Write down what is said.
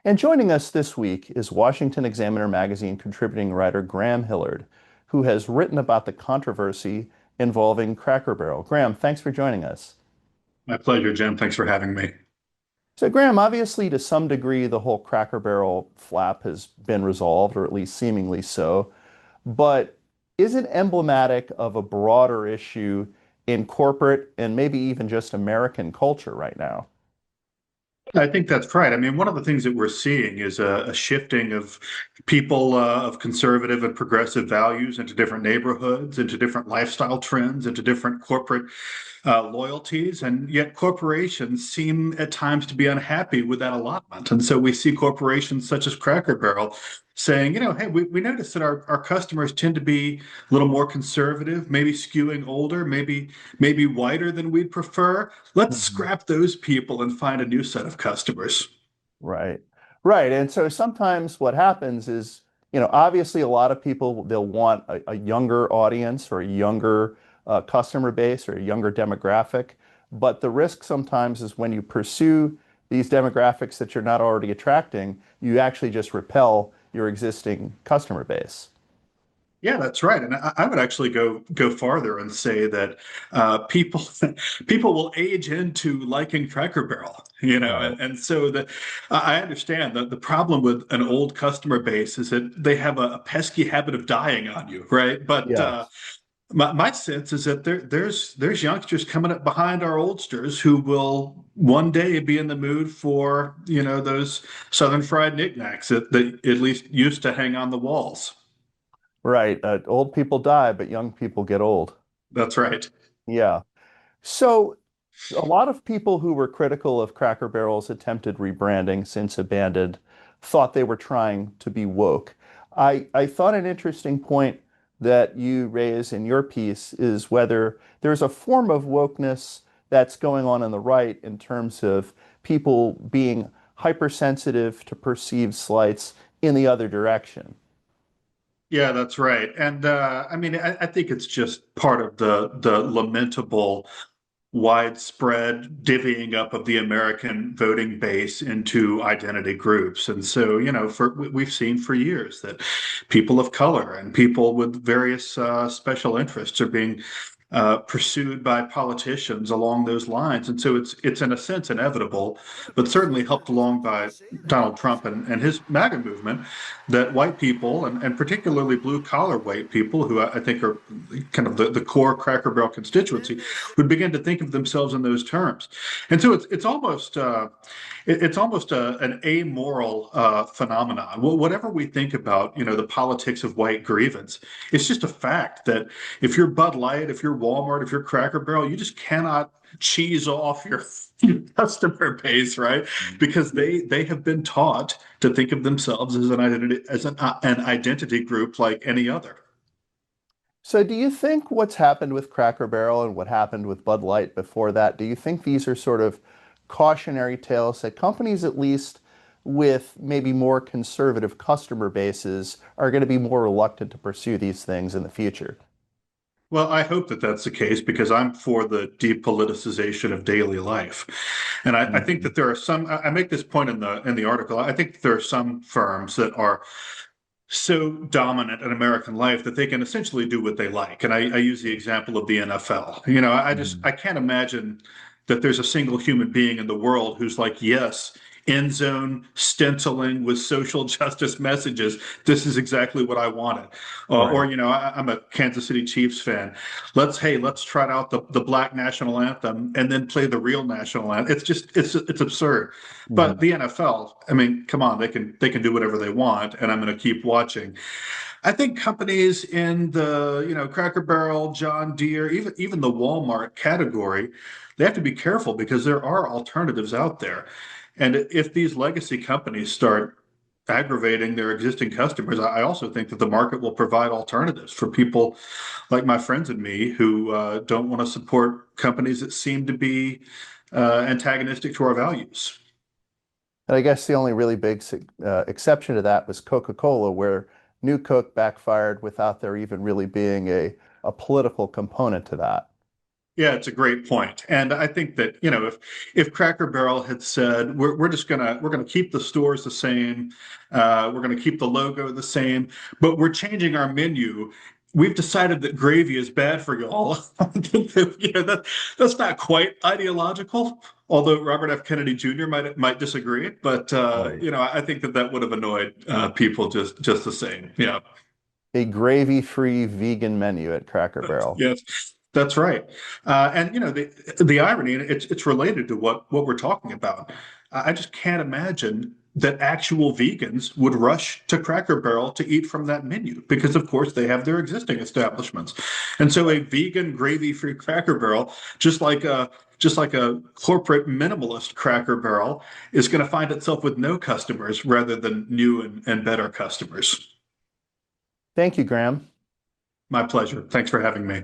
And joining us this week is Washington Examiner magazine contributing writer Graham Hillard, who has written about the controversy involving Cracker Barrel. Graham, thanks for joining us. My pleasure, Jim. Thanks for having me. So, Graham, obviously, to some degree, the whole Cracker Barrel flap has been resolved, or at least seemingly so. But is it emblematic of a broader issue in corporate and maybe even just American culture right now? I think that's right. I mean, one of the things that we're seeing is a shifting of people of conservative and progressive values into different neighborhoods, into different lifestyle trends, into different corporate loyalties. And yet corporations seem at times to be unhappy with that allotment. And so we see corporations such as Cracker Barrel saying, hey, we notice that our customers tend to be a little more conservative, maybe skewing older, maybe whiter than we'd prefer. Let's Mhm. scrap those people and find a new set of customers. Right. Right. And so sometimes what happens is, obviously a lot of people, they'll want a younger audience or a younger customer base or a younger demographic. But the risk sometimes is when you pursue these demographics that you're not already attracting, you actually just repel your existing customer base. Yeah, that's right. And I would actually go farther and say that people people will age into liking Cracker Barrel, Right. and so I understand that the problem with an old customer base is that they have a pesky habit of dying on you, right? But Yes. my sense is that there's youngsters coming up behind our oldsters who will one day be in the mood for those Southern fried knickknacks that at least used to hang on the walls. Right. Old people die, but young people get old. That's right. Yeah. So a lot of people who were critical of Cracker Barrel's attempted rebranding, since abandoned, thought they were trying to be woke. I thought an interesting point that you raise in your piece is whether there's a form of wokeness that's going on the right in terms of people being hypersensitive to perceived slights in the other direction. Yeah, that's right. And I mean, I think it's just part of the lamentable widespread divvying up of the American voting base into identity groups. And so, we've seen for years that people of color and people with various special interests are being pursued by politicians along those lines. And so it's in a sense inevitable, but certainly helped along by Donald Trump and his MAGA movement, that white people and particularly blue collar white people, who I think are kind of the core Cracker Barrel constituency, would begin to think of themselves in those terms. And so it's almost an amoral phenomenon. Whatever we think about, the politics of white grievance, it's just a fact that if you're Bud Light, if you're Walmart, if you're Cracker Barrel, you just cannot cheese off your customer base, right? Because they have been taught to think of themselves as an identity group like any other. So do you think what's happened with Cracker Barrel and what happened with Bud Light before that, do you think these are sort of cautionary tales that companies, at least with maybe more conservative customer bases, are going to be more reluctant to pursue these things in the future? Well, I hope that that's the case because I'm for the depoliticization of daily life. And I think Mhm. that there are some, I make this point in the article. I think there are some firms that are so dominant in American life that they can essentially do what they like. And I use the example of the NFL. Mhm. I can't imagine that there's a single human being in the world who's like, yes, end zone stenciling with social justice messages. This is exactly what I wanted. Right. I'm a Kansas City Chiefs fan. Let's try out the black national anthem and then play the real national anthem. It's absurd. But Mhm. the NFL, I mean, come on, they can do whatever they want, and I'm going to keep watching. I think companies in the Cracker Barrel, John Deere, even the Walmart category, they have to be careful because there are alternatives out there. And if these legacy companies start aggravating their existing customers, I also think that the market will provide alternatives for people like my friends and me who don't want to support companies that seem to be antagonistic to our values. And I guess the only really big exception to that was Coca-Cola, where New Coke backfired without there even really being a political component to that. Yeah, it's a great point. And I think that, if Cracker Barrel had said, we're just we're gonna keep the stores the same, we're gonna keep the logo the same, but we're changing our menu. We've decided that gravy is bad for y'all. That's not quite ideological, although Robert F. Kennedy Jr. might disagree. But Right. I think that that would have annoyed people just the same. Yeah. A gravy-free vegan menu at Cracker Barrel. Yes, that's right. And the irony, and it's related to what we're talking about. I just can't imagine that actual vegans would rush to Cracker Barrel to eat from that menu because, of course, they have their existing establishments. And so, a vegan gravy-free Cracker Barrel, just like a corporate minimalist Cracker Barrel, is going to find itself with no customers rather than new and better customers. Thank you, Graham. My pleasure. Thanks for having me.